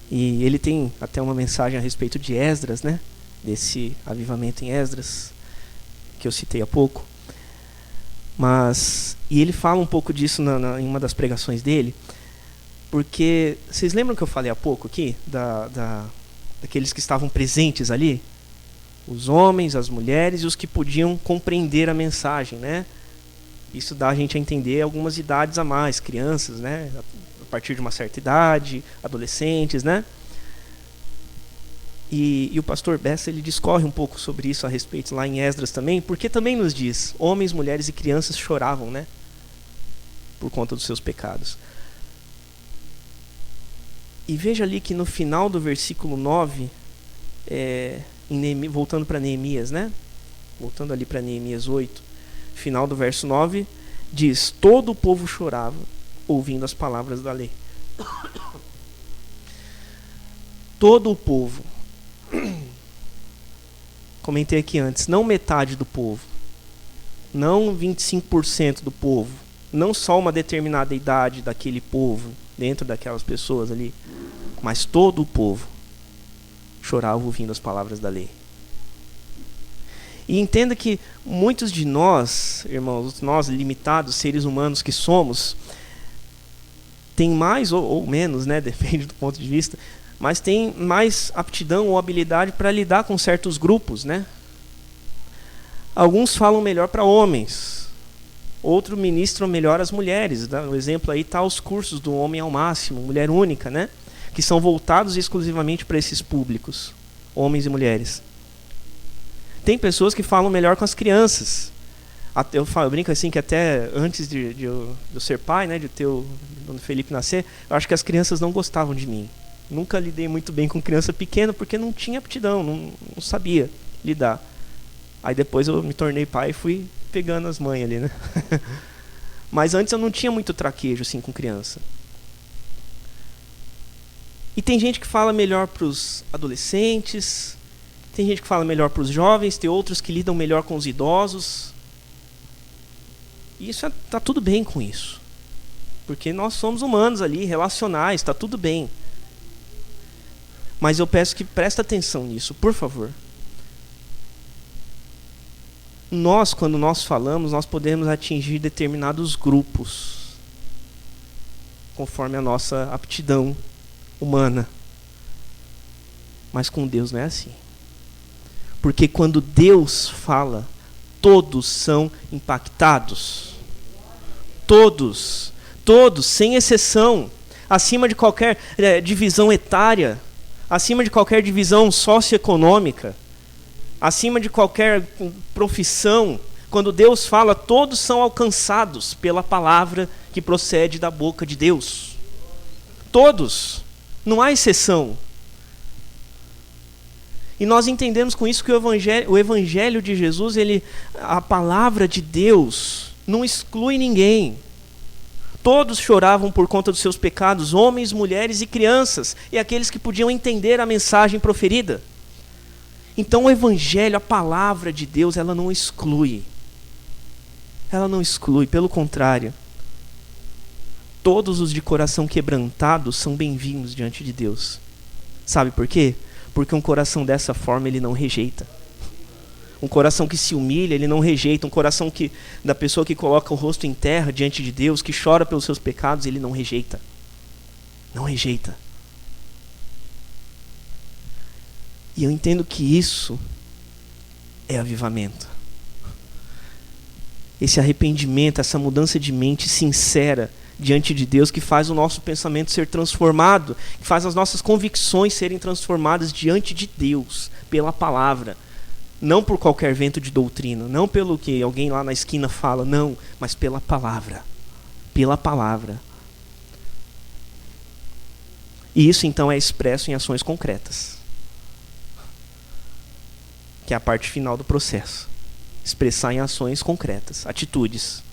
E ele tem até uma mensagem a respeito de Esdras, né? Desse avivamento em Esdras, que eu citei há pouco. E ele fala um pouco disso em uma das pregações dele, porque vocês lembram que eu falei há pouco aqui daqueles que estavam presentes ali? Os homens, as mulheres e os que podiam compreender a mensagem, né? Isso dá a gente a entender algumas idades a mais, crianças, né? A partir de uma certa idade, adolescentes, né? E o pastor Bessa, ele discorre um pouco sobre isso a respeito lá em Esdras também, porque também nos diz: homens, mulheres e crianças choravam, né? Por conta dos seus pecados. E veja ali que no final do versículo 9, voltando para Neemias, né? Voltando ali para Neemias 8, final do verso 9, diz: todo o povo chorava, ouvindo as palavras da lei. Todo o povo. Comentei aqui antes, não metade do povo, não 25% do povo, não só uma determinada idade daquele povo, dentro daquelas pessoas ali, mas todo o povo chorava ouvindo as palavras da lei. E entenda que muitos de nós, irmãos, nós limitados seres humanos que somos, tem mais ou menos, né, depende do ponto de vista, mas tem mais aptidão ou habilidade para lidar com certos grupos, né? Alguns falam melhor para homens, outros ministram melhor as mulheres. O exemplo aí está os cursos do Homem ao Máximo, Mulher Única, né? Que são voltados exclusivamente para esses públicos, homens e mulheres. Tem pessoas que falam melhor com as crianças. Eu brinco assim que até antes de eu ser pai, né, de ter o Felipe nascer, eu acho que as crianças não gostavam de mim. Nunca lidei muito bem com criança pequena porque não tinha aptidão, não sabia lidar. Aí depois eu me tornei pai e fui pegando as mães ali, né? Mas antes eu não tinha muito traquejo assim com criança. E tem gente que fala melhor para os adolescentes, tem gente que fala melhor para os jovens, tem outros que lidam melhor com os idosos. E isso tá tudo bem com isso. porque nós somos humanos ali, relacionais, está tudo bem. Mas eu peço que preste atenção nisso, por favor. Nós, quando nós falamos, nós podemos atingir determinados grupos, conforme a nossa aptidão humana. Mas com Deus não é assim. Porque quando Deus fala, todos são impactados. Todos, sem exceção. Acima de qualquer divisão etária, acima de qualquer divisão socioeconômica, acima de qualquer profissão. Quando Deus fala, todos são alcançados pela palavra que procede da boca de Deus. Todos, não há exceção. E nós entendemos com isso que o evangelho de Jesus, a palavra de Deus, não exclui ninguém. Todos choravam por conta dos seus pecados, homens, mulheres e crianças, e aqueles que podiam entender a mensagem proferida. Então o evangelho, a palavra de Deus, ela não exclui. Ela não exclui, pelo contrário. Todos os de coração quebrantado são bem-vindos diante de Deus. Sabe por quê? Porque um coração dessa forma, ele não rejeita. Um coração que se humilha, ele não rejeita. Um coração da pessoa que coloca o rosto em terra diante de Deus, que chora pelos seus pecados, ele não rejeita. Não rejeita. E eu entendo que isso é avivamento. Esse arrependimento, essa mudança de mente sincera diante de Deus, que faz o nosso pensamento ser transformado, que faz as nossas convicções serem transformadas diante de Deus, pela palavra. Não por qualquer vento de doutrina, não pelo que alguém lá na esquina fala, não, mas pela palavra. Pela palavra. E isso então é expresso em ações concretas, que é a parte final do processo. Expressar em ações concretas, atitudes.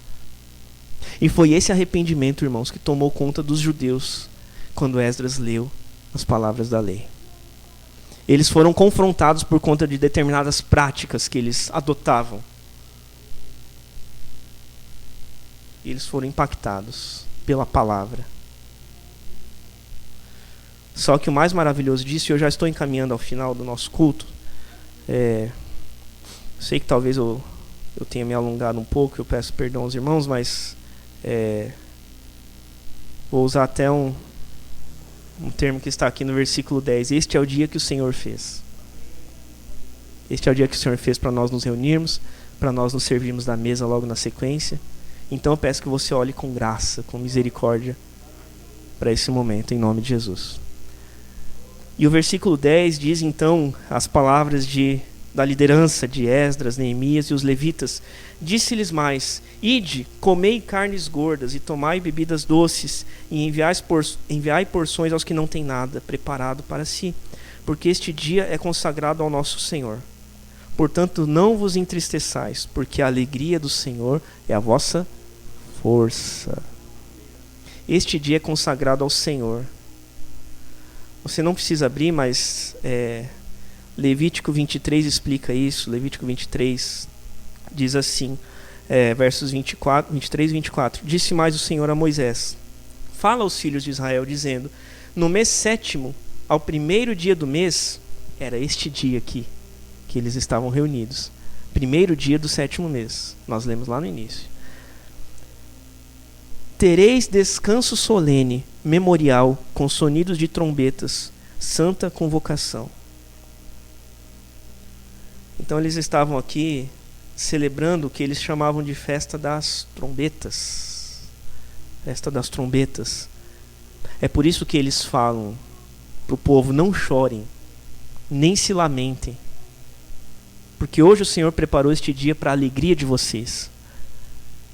E foi esse arrependimento, irmãos, que tomou conta dos judeus quando Esdras leu as palavras da lei. Eles foram confrontados por conta de determinadas práticas que eles adotavam. E eles foram impactados pela palavra. Só que o mais maravilhoso disso, e eu já estou encaminhando ao final do nosso culto, sei que talvez eu tenha me alongado um pouco, eu peço perdão aos irmãos, mas vou usar até um termo que está aqui no versículo 10. Este é o dia que o Senhor fez. Este é o dia que o Senhor fez para nós nos reunirmos, para nós nos servirmos da mesa logo na sequência. Então eu peço que você olhe com graça, com misericórdia para esse momento, em nome de Jesus. E o versículo 10 diz então as palavras da liderança de Esdras, Neemias e os levitas. Disse-lhes mais: Ide, comei carnes gordas e tomai bebidas doces, e enviai porções aos que não têm nada preparado para si, porque este dia é consagrado ao nosso Senhor. Portanto, não vos entristeçais, porque a alegria do Senhor é a vossa força. Este dia é consagrado ao Senhor. Você não precisa abrir, mas Levítico 23 explica isso. Levítico 23 diz assim, versos 23 e 24. Disse mais o Senhor a Moisés: Fala aos filhos de Israel, dizendo: No mês 7º, ao primeiro dia do mês, era este dia aqui, que eles estavam reunidos. Primeiro dia do 7º mês. Nós lemos lá no início. Tereis descanso solene, memorial, com sonidos de trombetas, santa convocação. Então eles estavam aqui celebrando o que eles chamavam de festa das trombetas. Festa das trombetas. É por isso que eles falam para o povo: não chorem, nem se lamentem, porque hoje o Senhor preparou este dia para a alegria de vocês.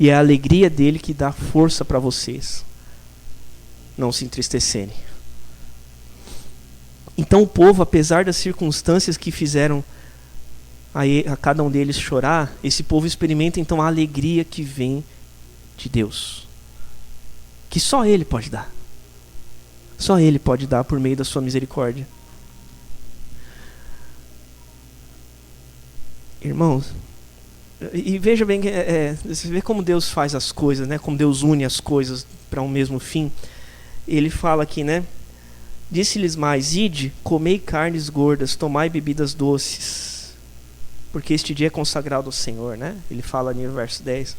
E é a alegria dele que dá força para vocês não se entristecerem. Então o povo, apesar das circunstâncias que fizeram a cada um deles chorar, esse povo experimenta então a alegria que vem de Deus, que só Ele pode dar. Só Ele pode dar por meio da sua misericórdia. Irmãos, E veja bem, você vê como Deus faz as coisas, né? Como Deus une as coisas para um mesmo fim. Ele fala aqui, né? Disse-lhes mais: ide, comei carnes gordas, tomai bebidas doces, porque este dia é consagrado ao Senhor, né? Ele fala ali no verso 10.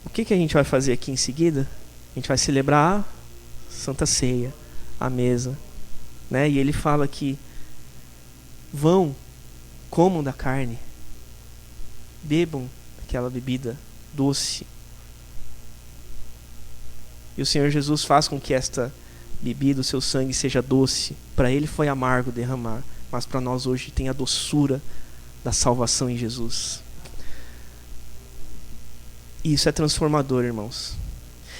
O que a gente vai fazer aqui em seguida? A gente vai celebrar a Santa Ceia, a mesa, né? E ele fala que vão, comam da carne, bebam aquela bebida doce. E o Senhor Jesus faz com que esta bebida, o seu sangue, seja doce. Para ele foi amargo derramar, mas para nós hoje tem a doçura da salvação em Jesus. E isso é transformador, irmãos.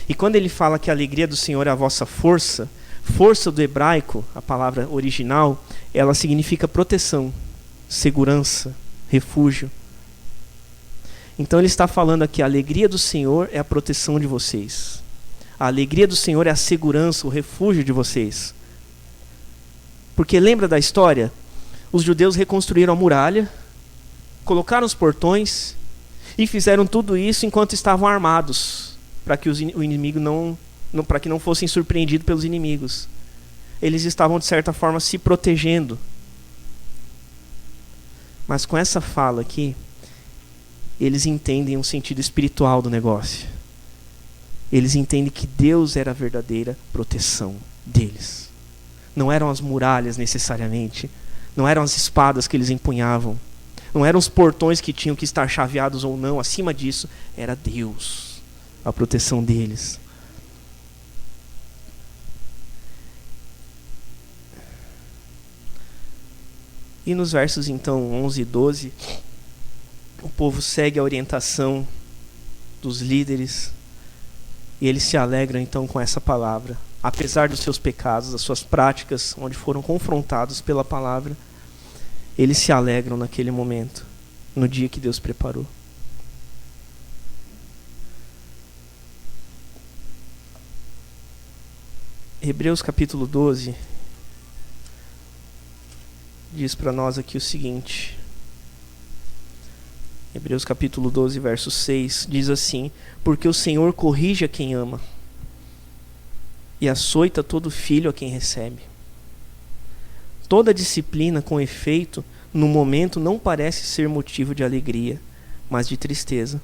E quando ele fala que a alegria do Senhor é a vossa força, força do hebraico, a palavra original, ela significa proteção, segurança, refúgio. Então ele está falando aqui, a alegria do Senhor é a proteção de vocês. A alegria do Senhor é a segurança, o refúgio de vocês. Porque lembra da história? Os judeus reconstruíram a muralha, colocaram os portões e fizeram tudo isso enquanto estavam armados, para que o inimigo para que não fossem surpreendidos pelos inimigos. Eles estavam de certa forma se protegendo. Mas com essa fala aqui, eles entendem um sentido espiritual do negócio. Eles entendem que Deus era a verdadeira proteção deles. Não eram as muralhas necessariamente, não eram as espadas que eles empunhavam, não eram os portões que tinham que estar chaveados ou não. Acima disso, era Deus, a proteção deles. E nos versos então 11 e 12, o povo segue a orientação dos líderes e eles se alegram então com essa palavra. Apesar dos seus pecados, das suas práticas, onde foram confrontados pela palavra, eles se alegram naquele momento, no dia que Deus preparou. Hebreus capítulo 12 diz para nós aqui o seguinte. Hebreus capítulo 12, verso 6, diz assim: porque o Senhor corrige a quem ama e açoita todo filho a quem recebe. Toda disciplina, com efeito, no momento não parece ser motivo de alegria, mas de tristeza.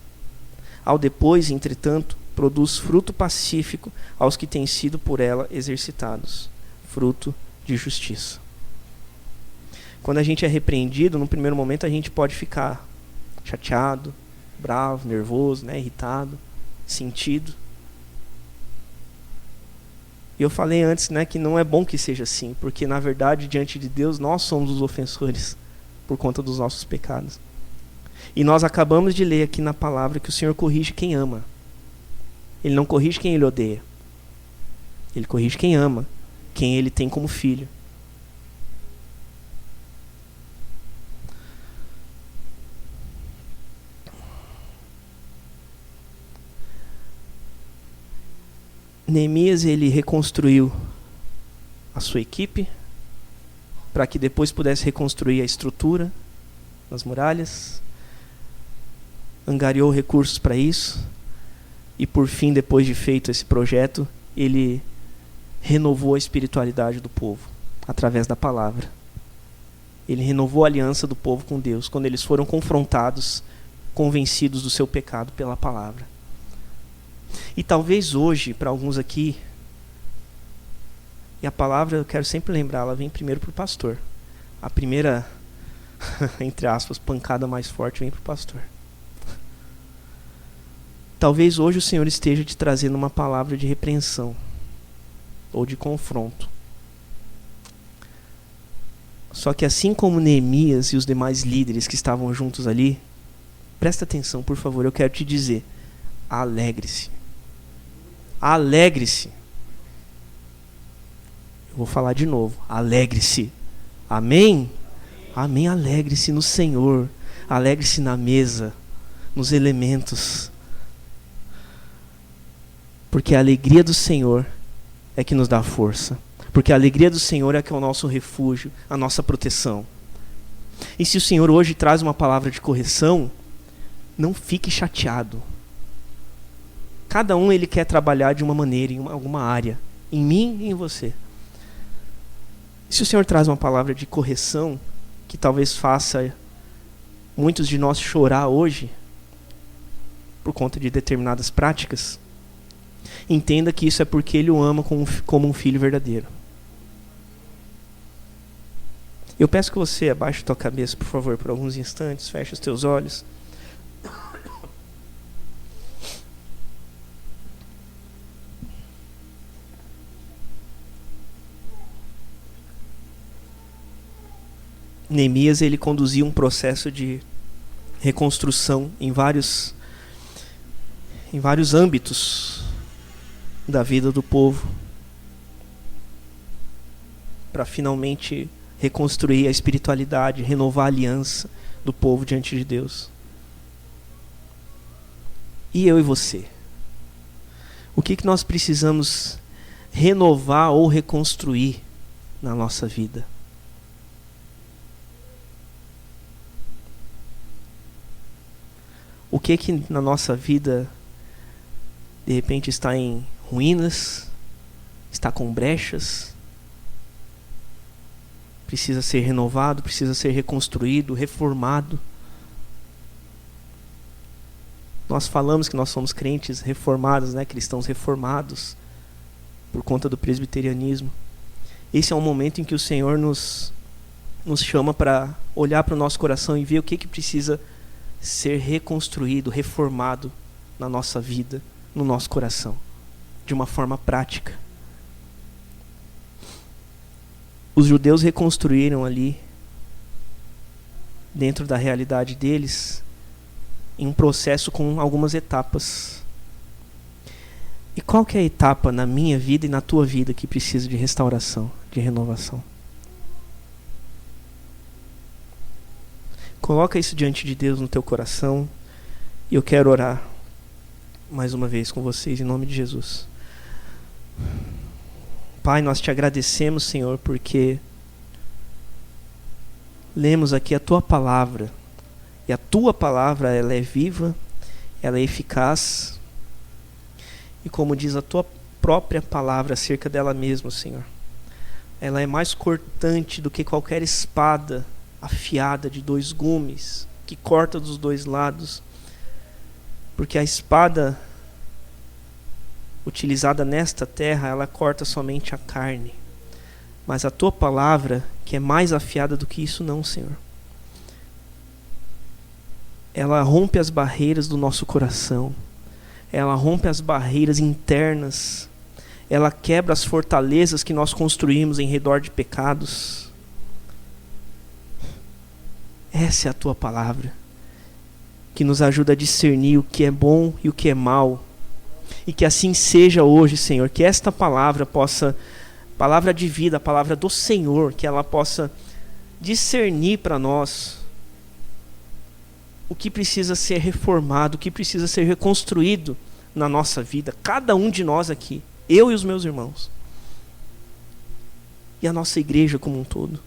Ao depois, entretanto, produz fruto pacífico aos que têm sido por ela exercitados, fruto de justiça. Quando a gente é repreendido, no primeiro momento a gente pode ficar chateado, bravo, nervoso, né, irritado, sentido. E eu falei antes, né, que não é bom que seja assim, porque na verdade diante de Deus nós somos os ofensores por conta dos nossos pecados. E nós acabamos de ler aqui na palavra que o Senhor corrige quem ama. Ele não corrige quem ele odeia. Ele corrige quem ama, quem ele tem como filho. Neemias, ele reconstruiu a sua equipe para que depois pudesse reconstruir a estrutura das muralhas, angariou recursos para isso e por fim, depois de feito esse projeto, ele renovou a espiritualidade do povo através da palavra. Ele renovou a aliança do povo com Deus quando eles foram confrontados, convencidos do seu pecado pela palavra. E talvez hoje, para alguns aqui, e a palavra, eu quero sempre lembrar, ela vem primeiro para o pastor. A primeira, entre aspas, pancada mais forte vem para o pastor. Talvez hoje o Senhor esteja te trazendo uma palavra de repreensão ou de confronto. Só que assim como Neemias e os demais líderes que estavam juntos ali, presta atenção, por favor, eu quero te dizer, alegre-se. Alegre-se. Eu vou falar de novo. Alegre-se. Amém? Amém. Alegre-se no Senhor. Alegre-se na mesa, nos elementos. Porque a alegria do Senhor é que nos dá força. Porque a alegria do Senhor é que é o nosso refúgio, a nossa proteção. E se o Senhor hoje traz uma palavra de correção, não fique chateado. Cada um ele quer trabalhar de uma maneira, em alguma área. Em mim e em você. Se o Senhor traz uma palavra de correção, que talvez faça muitos de nós chorar hoje, por conta de determinadas práticas, entenda que isso é porque Ele o ama como um filho verdadeiro. Eu peço que você abaixe a tua cabeça, por favor, por alguns instantes, feche os teus olhos. Neemias, ele conduzia um processo de reconstrução em vários âmbitos da vida do povo, para finalmente reconstruir a espiritualidade, renovar a aliança do povo diante de Deus. E eu e você? O que nós precisamos renovar ou reconstruir na nossa vida? O que na nossa vida de repente está em ruínas, está com brechas, precisa ser renovado, precisa ser reconstruído, reformado? Nós falamos que nós somos crentes reformados, né? Cristãos reformados por conta do presbiterianismo. Esse é um momento em que o Senhor nos chama para olhar para o nosso coração e ver o que precisa ser reconstruído, reformado na nossa vida, no nosso coração, de uma forma prática. Os judeus reconstruíram ali, dentro da realidade deles, em um processo com algumas etapas. E qual que é a etapa na minha vida e na tua vida que precisa de restauração, de renovação? Coloca isso diante de Deus no teu coração. E eu quero orar mais uma vez com vocês em nome de Jesus. Pai, nós te agradecemos, Senhor, porque lemos aqui a tua palavra. E a tua palavra, ela é viva, ela é eficaz. E como diz a tua própria palavra acerca dela mesma, Senhor, ela é mais cortante do que qualquer espada afiada de 2 gumes, que corta dos 2 lados. Porque a espada utilizada nesta terra, ela corta somente a carne. Mas a tua palavra, que é mais afiada do que isso, não, Senhor. Ela rompe as barreiras do nosso coração. Ela rompe as barreiras internas. Ela quebra as fortalezas que nós construímos em redor de pecados. Essa é a tua palavra, que nos ajuda a discernir o que é bom e o que é mal. E que assim seja hoje, Senhor, que esta palavra possa, palavra de vida, a palavra do Senhor, que ela possa discernir para nós o que precisa ser reformado, o que precisa ser reconstruído na nossa vida, cada um de nós aqui, eu e os meus irmãos, e a nossa igreja como um todo.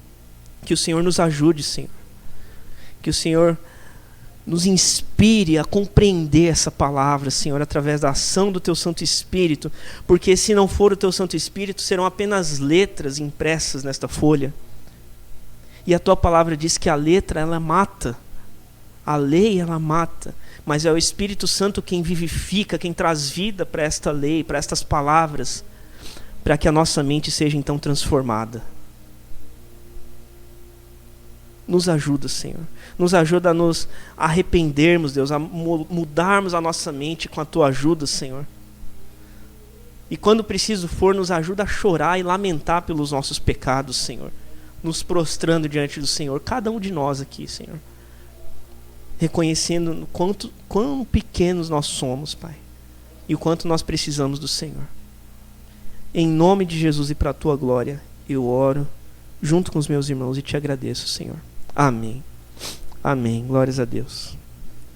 Que o Senhor nos ajude, Senhor. Que o Senhor nos inspire a compreender essa palavra, Senhor, através da ação do Teu Santo Espírito, porque se não for o Teu Santo Espírito, serão apenas letras impressas nesta folha. E a Tua palavra diz que a letra, ela mata, a lei, ela mata, mas é o Espírito Santo quem vivifica, quem traz vida para esta lei, para estas palavras, para que a nossa mente seja então transformada. Nos ajuda, Senhor. Nos ajuda a nos arrependermos, Deus, a mudarmos a nossa mente com a Tua ajuda, Senhor. E quando preciso for, nos ajuda a chorar e lamentar pelos nossos pecados, Senhor. Nos prostrando diante do Senhor, cada um de nós aqui, Senhor. Reconhecendo quão pequenos nós somos, Pai. E o quanto nós precisamos do Senhor. Em nome de Jesus e para a Tua glória, eu oro junto com os meus irmãos e te agradeço, Senhor. Amém. Amém. Glórias a Deus.